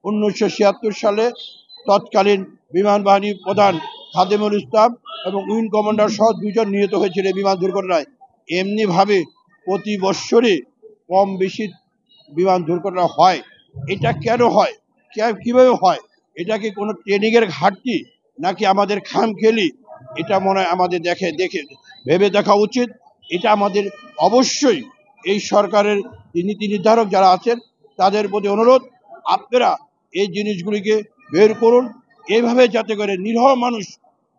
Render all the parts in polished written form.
1976 সালে তৎকালীন বিমান বাহিনী প্রধান খাদেমুল ইসলাম এবং উইং কমান্ডার সহ 2 জন নিহত হয়েছিল বিমান দুর্ঘটনায়। এমনিভাবে প্রতি বৎসরে কম বেশি বিমান দুর্ঘটনা হয়। এটা কেন হয়, কিভাবে হয়? এটা কি কোনো ট্রেনিংয়ের ঘাটতি নাকি আমাদের খামখেয়ালি? এটা মনে হয় আমাদের ভেবে দেখা উচিত। এটা আমাদের অবশ্যই এই সরকারের নীতি নির্ধারক যারা আছেন তাদের প্রতি অনুরোধ, আপনারা এই জিনিসগুলিকে বের করুন, এইভাবে যাতে করে নিরীহ মানুষ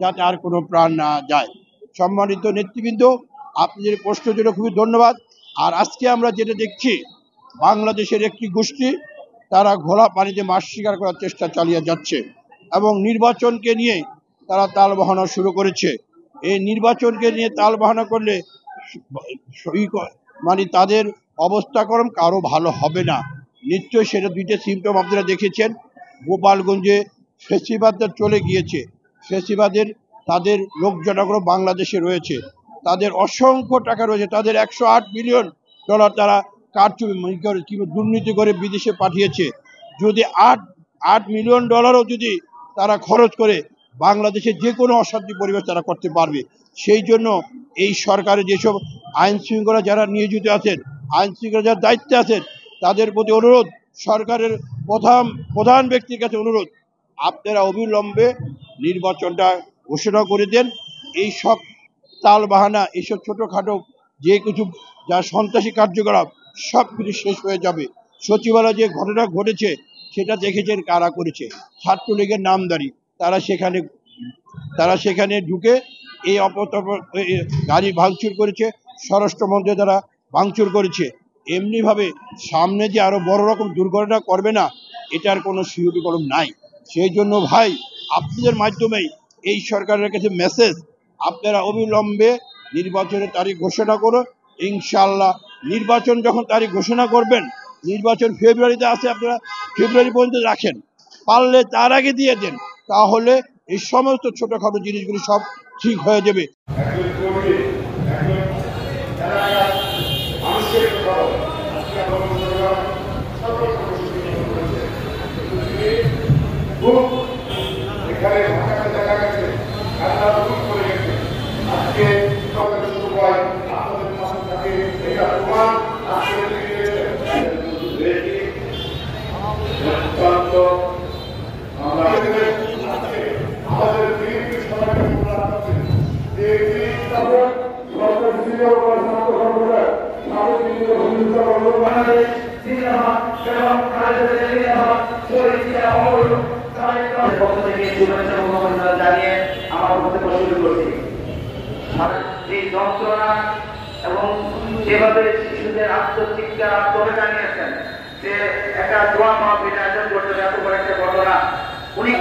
যাতে আর কোনো প্রাণ না যায়। সম্মানিত নেতৃবৃন্দ, আপনাদের প্রশ্নের জন্য খুবই ধন্যবাদ। আর আজকে আমরা যেটা দেখছি, বাংলাদেশের একটি গোষ্ঠী তারা ঘোলা পানিতে মাছ শিকার করার চেষ্টা চালিয়ে যাচ্ছে এবং নির্বাচনকে নিয়ে তারা তাল বাহানা শুরু করেছে। এই নির্বাচনকে নিয়ে তাল বাহানা করলে মানে তাদের অবস্থাক্রম কারো ভালো হবে না। নিশ্চয়ই সেটা 2টা সিমটম আপনারা দেখেছেন। গোপালগঞ্জে ফেসিবাদটা চলে গিয়েছে, ফেসিবাদের তাদের লোকজনগুলো বাংলাদেশে রয়েছে, তাদের অসংখ্য টাকা রয়েছে, তাদের $108 মিলিয়ন তারা কারচুপি করে দুর্নীতি করে বিদেশে পাঠিয়েছে। যদি $8 মিলিয়ন যদি তারা খরচ করে বাংলাদেশে যে কোনো অশান্তি পরিবেশ তারা করতে পারবে। সেই জন্য এই সরকারের যেসব আইন শৃঙ্খলা যারা নিয়োজিত আছেন, আইন শৃঙ্খলা যারা দায়িত্বে আছেন, তাদের প্রতি অনুরোধ, সরকারের প্রধান ব্যক্তির কাছে অনুরোধ, আপনারা অবিলম্বে নির্বাচনটা ঘোষণা করে দেন। এই সব তাল বাহানা, এইসব ছোটোখাটো যে কিছু যা সন্ত্রাসী কার্যকলাপ সব কিছু শেষ হয়ে যাবে। সচিবালয়ে যে ঘটনা ঘটেছে সেটা দেখেছেন কারা করেছে, ছাত্রলীগের নামধারী। তারা সেখানে ঢুকে এই গাড়ি ভাঙচুর করেছে, স্বরাষ্ট্রমন্ত্রী তারা ভাঙচুর করেছে। এমনিভাবে সামনে যে আরো বড় রকম দুর্ঘটনা করবে না, এটার কোনো সুযোগকরণ নাই। সেই জন্য ভাই, আপনাদের মাধ্যমেই এই সরকারের কাছে মেসেজ, আপনারা অবিলম্বে নির্বাচনের তারিখ ঘোষণা করুন। ইনশাআল্লাহ নির্বাচন যখন তারিখ ঘোষণা করবেন, নির্বাচন ফেব্রুয়ারিতে আছে, আপনারা ফেব্রুয়ারি পর্যন্ত রাখেন, পারলে তার আগে দিয়ে দেন, তাহলে এই সমস্ত ছোটখাটো জিনিসগুলি সব ঠিক হয়ে যাবে। যন্ত্রণা এবং যেভাবে শিশুদের আত্মচিৎকার করে জানিয়েছেন যে একটা দোয়া মাহফিল আয়োজন করতে এত বড় একটা ঘটনা উনি